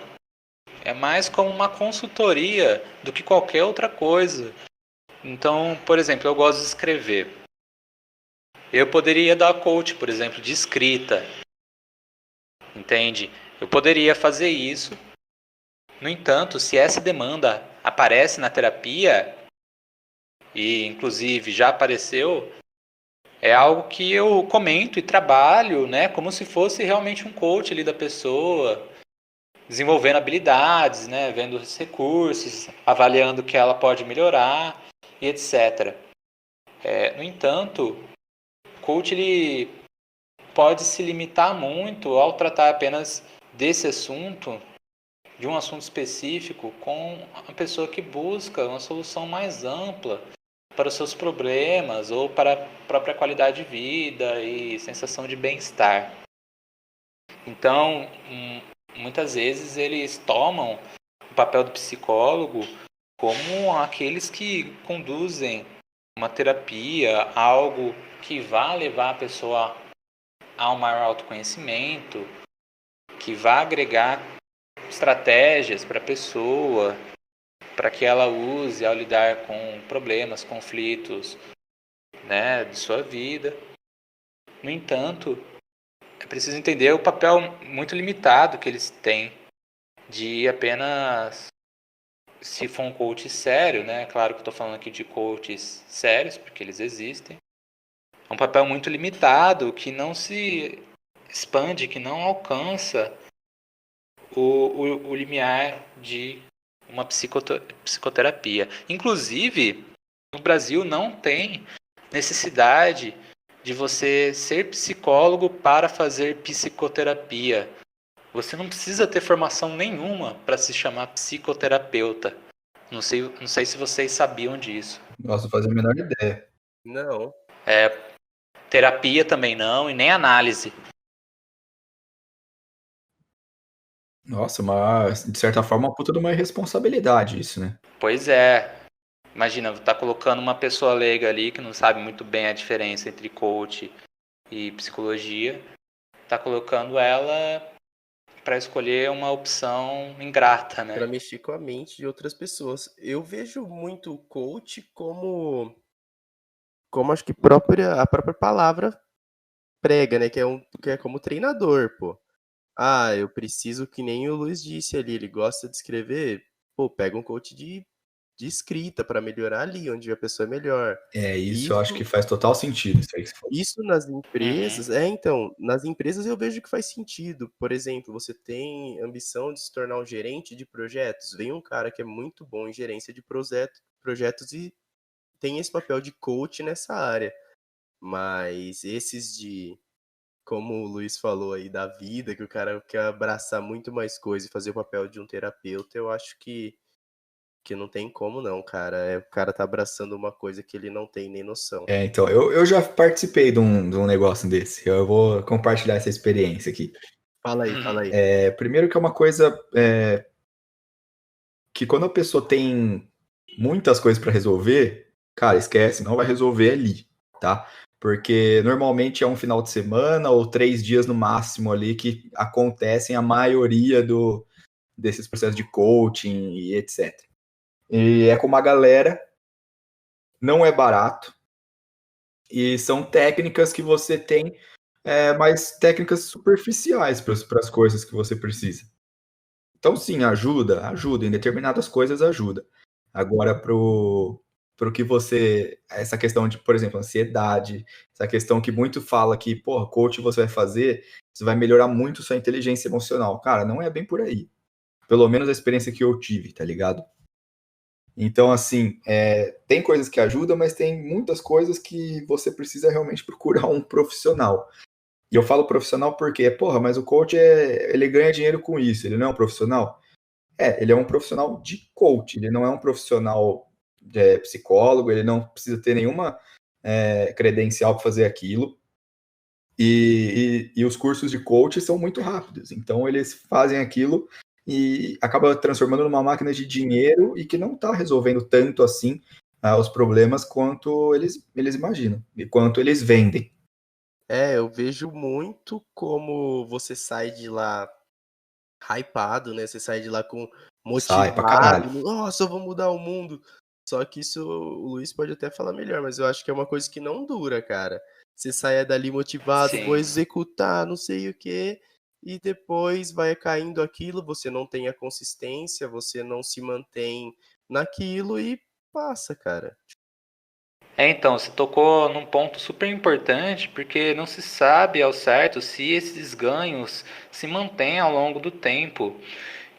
É mais como uma consultoria do que qualquer outra coisa. Então, por exemplo, eu gosto de escrever. Eu poderia dar coach, por exemplo, de escrita. Entende? Eu poderia fazer isso. No entanto, se essa demanda aparece na terapia, e inclusive já apareceu, é algo que eu comento e trabalho, né, como se fosse realmente um coach ali da pessoa, desenvolvendo habilidades, né, vendo os recursos, avaliando o que ela pode melhorar e etc. No entanto, o coach ele pode se limitar muito ao tratar apenas desse assunto, de um assunto específico, com a pessoa que busca uma solução mais ampla para os seus problemas ou para a própria qualidade de vida e sensação de bem-estar. Então, muitas vezes eles tomam o papel do psicólogo como aqueles que conduzem uma terapia, algo que vá levar a pessoa a um maior autoconhecimento, que vá agregar estratégias para a pessoa, para que ela use ao lidar com problemas, conflitos, né, de sua vida. No entanto, é preciso entender o papel muito limitado que eles têm de apenas, se for um coach sério, né, claro que eu estou falando aqui de coaches sérios, porque eles existem, é um papel muito limitado que não se expande, que não alcança o limiar de uma psicoterapia. Inclusive, no Brasil não tem necessidade de você ser psicólogo para fazer psicoterapia. Você não precisa ter formação nenhuma para se chamar psicoterapeuta. Não sei se vocês sabiam disso. Nossa, não fazia a menor ideia. Não. Terapia também não, e nem análise. Nossa, de certa forma, uma puta de uma irresponsabilidade isso, né? Pois é. Imagina, tá colocando uma pessoa leiga ali que não sabe muito bem a diferença entre coach e psicologia, tá colocando ela para escolher uma opção ingrata, né? Para mexer com a mente de outras pessoas. Eu vejo muito o coach como acho que a própria palavra prega, né? Que é como treinador, pô. Ah, eu preciso que nem o Luiz disse ali, ele gosta de escrever, pô, pega um coach de escrita para melhorar ali, onde a pessoa é melhor. Isso eu acho que Isso, faz total sentido, isso aí que você falou. isso nas Uhum. empresas, nas empresas eu vejo que faz sentido. Por exemplo, você tem ambição de se tornar um gerente de projetos, vem um cara que é muito bom em gerência de projetos e tem esse papel de coach nessa área. Mas como o Luiz falou aí, da vida, que o cara quer abraçar muito mais coisa e fazer o papel de um terapeuta, eu acho que não tem como não, cara. O cara tá abraçando uma coisa que ele não tem nem noção. Então, eu já participei de um negócio desse. Eu vou compartilhar essa experiência aqui. Fala aí, fala aí. Primeiro que é uma coisa que quando a pessoa tem muitas coisas para resolver, cara, esquece, não vai resolver ali, tá? Porque normalmente é um final de semana ou 3 dias no máximo ali que acontecem a maioria desses processos de coaching e etc. E é com uma galera, não é barato, e são técnicas que você tem, mais técnicas superficiais para as coisas que você precisa. Então, sim, ajuda, em determinadas coisas ajuda. Agora, para o que você... Essa questão de, por exemplo, ansiedade, essa questão que muito fala que, porra, coach você vai fazer, você vai melhorar muito sua inteligência emocional. Cara, não é bem por aí. Pelo menos a experiência que eu tive, tá ligado? Então, assim, tem coisas que ajudam, mas tem muitas coisas que você precisa realmente procurar um profissional. E eu falo profissional porque, porra, mas o coach, ele ganha dinheiro com isso, ele não é um profissional? Ele é um profissional de coach, ele não é um profissional psicólogo, ele não precisa ter nenhuma credencial para fazer aquilo. E os cursos de coach são muito rápidos, então eles fazem aquilo e acaba transformando numa máquina de dinheiro e que não está resolvendo tanto assim os problemas quanto eles imaginam e quanto eles vendem. Eu vejo muito como você sai de lá hypado, né? Você sai de lá com Sai pra caralho. motivado, nossa, eu vou mudar o mundo. Só que isso o Luiz pode até falar melhor, mas eu acho que é uma coisa que não dura, cara. Você sai dali motivado, vou Sim. executar, não sei o quê, e depois vai caindo aquilo, você não tem a consistência, você não se mantém naquilo e passa, cara. Então, você tocou num ponto super importante, porque não se sabe ao certo se esses ganhos se mantêm ao longo do tempo.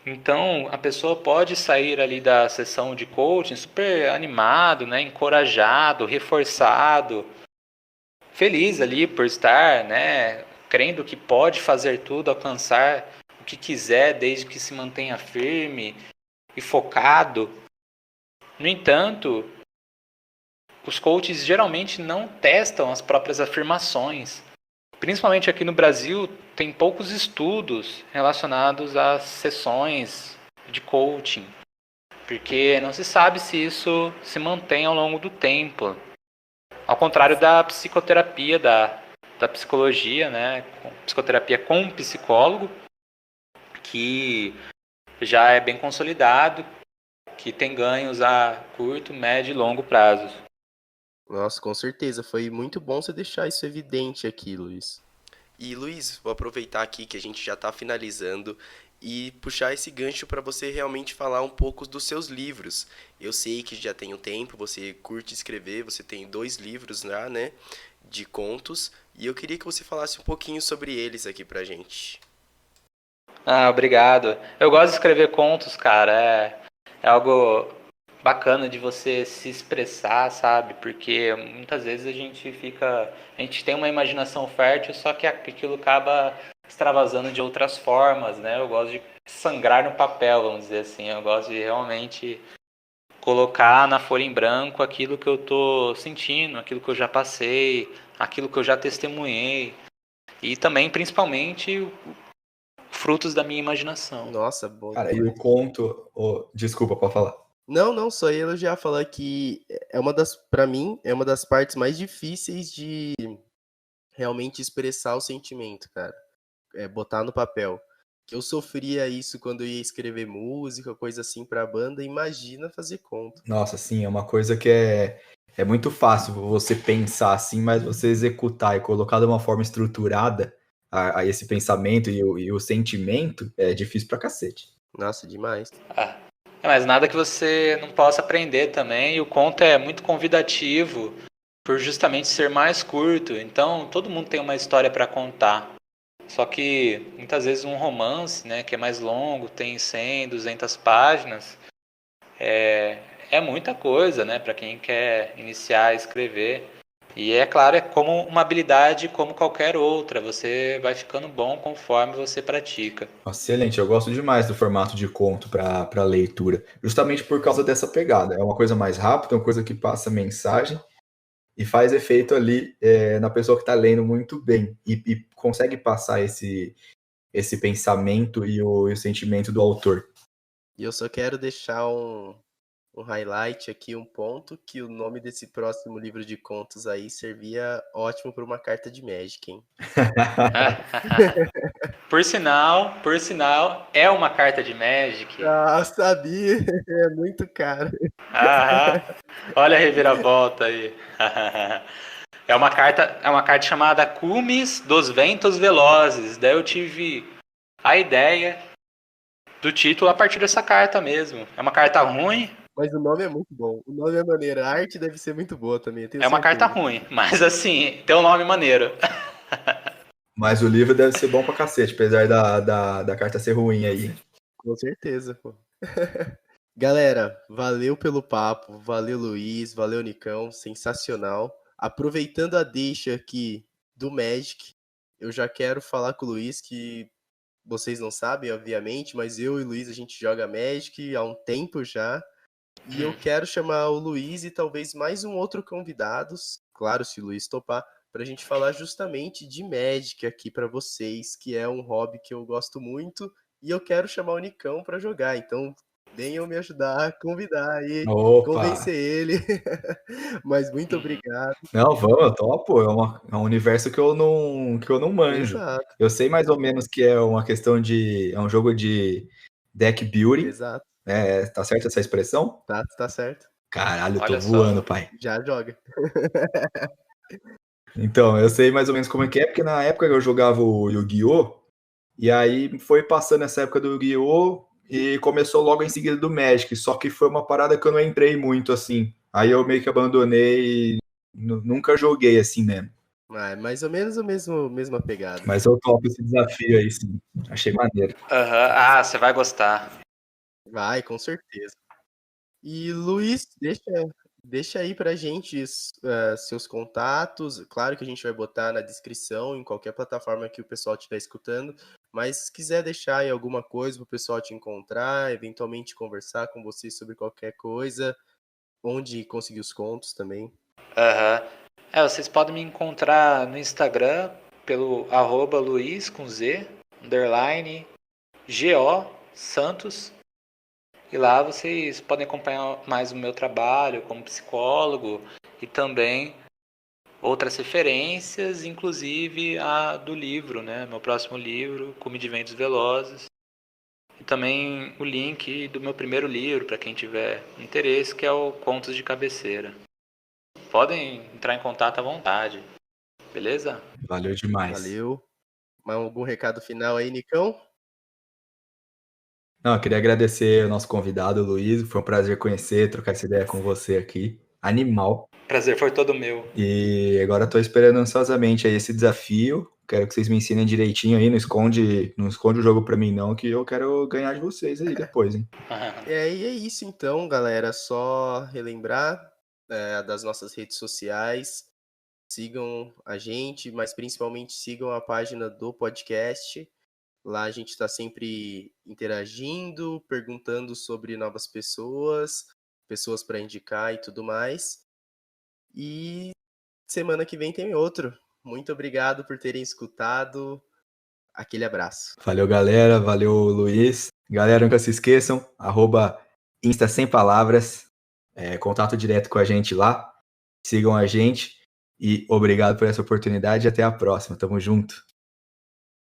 Então, a pessoa pode sair ali da sessão de coaching super animado, né, encorajado, reforçado, feliz ali por estar, né, crendo que pode fazer tudo, alcançar o que quiser, desde que se mantenha firme e focado. No entanto, os coaches geralmente não testam as próprias afirmações. Principalmente aqui no Brasil, tem poucos estudos relacionados às sessões de coaching, porque não se sabe se isso se mantém ao longo do tempo. Ao contrário da psicoterapia, da psicologia, né? Psicoterapia com um psicólogo, que já é bem consolidado, que tem ganhos a curto, médio e longo prazo. Nossa, com certeza. Foi muito bom você deixar isso evidente aqui, Luiz. E Luiz, vou aproveitar aqui que a gente já está finalizando e puxar esse gancho para você realmente falar um pouco dos seus livros. Eu sei que já tem um tempo, você curte escrever, você tem 2 livros já, né, de contos, e eu queria que você falasse um pouquinho sobre eles aqui pra gente. Ah, obrigado. Eu gosto de escrever contos, cara. É algo bacana de você se expressar, sabe? Porque muitas vezes a gente tem uma imaginação fértil, só que aquilo acaba extravasando de outras formas, né? Eu gosto de sangrar no papel, vamos dizer assim. Eu gosto de realmente colocar na folha em branco aquilo que eu tô sentindo, aquilo que eu já passei, aquilo que eu já testemunhei. E também, principalmente, frutos da minha imaginação. Nossa, bom Cara, e o demais. conto... desculpa, pode falar. Não, não, só ia elogiar, falar que para mim, é uma das partes mais difíceis de realmente expressar o sentimento, cara. Botar no papel. Que eu sofria isso quando eu ia escrever música, coisa assim pra banda, imagina fazer conto. Nossa, sim, é uma coisa que é muito fácil você pensar assim, mas você executar e colocar de uma forma estruturada a esse pensamento e o sentimento é difícil pra cacete. Nossa, demais. Ah, mas nada que você não possa aprender também. E o conto é muito convidativo por justamente ser mais curto. Então, todo mundo tem uma história para contar. Só que muitas vezes um romance, né, que é mais longo, tem 100, 200 páginas, é muita coisa, né, para quem quer iniciar a escrever. E é claro, é como uma habilidade como qualquer outra. Você vai ficando bom conforme você pratica. Excelente, eu gosto demais do formato de conto para leitura, justamente por causa dessa pegada. É uma coisa mais rápida, uma coisa que passa mensagem e faz efeito ali na pessoa que está lendo muito bem e consegue passar esse pensamento e o sentimento do autor. E eu só quero deixar um highlight aqui, um ponto, que o nome desse próximo livro de contos aí servia ótimo para uma carta de Magic, hein? Por sinal, é uma carta de Magic. Ah, sabia! É muito caro. Aham. Olha a reviravolta aí. É uma carta chamada Cumes dos Ventos Velozes. Daí eu tive a ideia do título a partir dessa carta mesmo. É uma carta ruim, Mas o nome é muito bom. O nome é maneiro. A arte deve ser muito boa também, eu tenho É uma carta certeza. ruim, mas assim, tem um nome maneiro. Mas o livro deve ser bom pra cacete, apesar da carta ser ruim aí. Com certeza, pô. Galera, valeu pelo papo, valeu Luiz, valeu Nicão, sensacional. Aproveitando a deixa aqui do Magic, eu já quero falar com o Luiz que vocês não sabem, obviamente, mas eu e o Luiz a gente joga Magic há um tempo já. E eu quero chamar o Luiz e talvez mais um outro convidado, claro, se o Luiz topar, para a gente falar justamente de Magic aqui para vocês, que é um hobby que eu gosto muito e eu quero chamar o Nicão para jogar. Então, venham me ajudar, convidar aí, Opa! convencer ele. Mas muito obrigado. Não, vamos, topo. É um universo que eu não manjo. Exato, Eu sei mais ou menos que é uma questão de. É um jogo de deck building. exato. Tá certo essa expressão? Tá certo. Caralho, eu tô Olha voando, só. pai. Já joga. Então, eu sei mais ou menos como é que é, porque na época que eu jogava o Yu-Gi-Oh! E aí foi passando essa época do Yu-Gi-Oh! E começou logo em seguida do Magic. Só que foi uma parada que eu não entrei muito assim. Aí eu meio que abandonei e nunca joguei assim mesmo. Ah, é mais ou menos a mesma pegada. Mas eu topo esse desafio aí, sim. Achei maneiro. Aham. Ah, você vai gostar. Vai, com certeza. E Luiz, deixa aí pra gente seus contatos. Claro que a gente vai botar na descrição, em qualquer plataforma que o pessoal estiver escutando. Mas se quiser deixar aí alguma coisa para o pessoal te encontrar, eventualmente conversar com você sobre qualquer coisa, onde conseguir os contos também. Aham. Vocês podem me encontrar no Instagram pelo @Luiz com Z, underline, GO Santos. E lá vocês podem acompanhar mais o meu trabalho como psicólogo e também outras referências, inclusive a do livro, né? Meu próximo livro, Cume de Ventos Velozes. E também o link do meu primeiro livro, para quem tiver interesse, que é o Contos de Cabeceira. Podem entrar em contato à vontade, beleza? Valeu demais. Valeu. Mais algum recado final aí, Nicão? Não, eu queria agradecer ao nosso convidado, Luiz. Foi um prazer conhecer, trocar essa ideia com você aqui. Animal. Prazer foi todo meu. E agora estou esperando ansiosamente aí esse desafio. Quero que vocês me ensinem direitinho aí. Não esconde o jogo para mim, não, que eu quero ganhar de vocês aí depois, hein? E aí é isso então, galera. Só relembrar das nossas redes sociais. Sigam a gente, mas principalmente sigam a página do podcast. Lá a gente está sempre interagindo, perguntando sobre novas pessoas, pessoas para indicar e tudo mais. E semana que vem tem outro. Muito obrigado por terem escutado. Aquele abraço. Valeu, galera. Valeu, Luiz. Galera, nunca se esqueçam, @Insta Sem Palavras. Contato direto com a gente lá. Sigam a gente. E obrigado por essa oportunidade. Até a próxima. Tamo junto.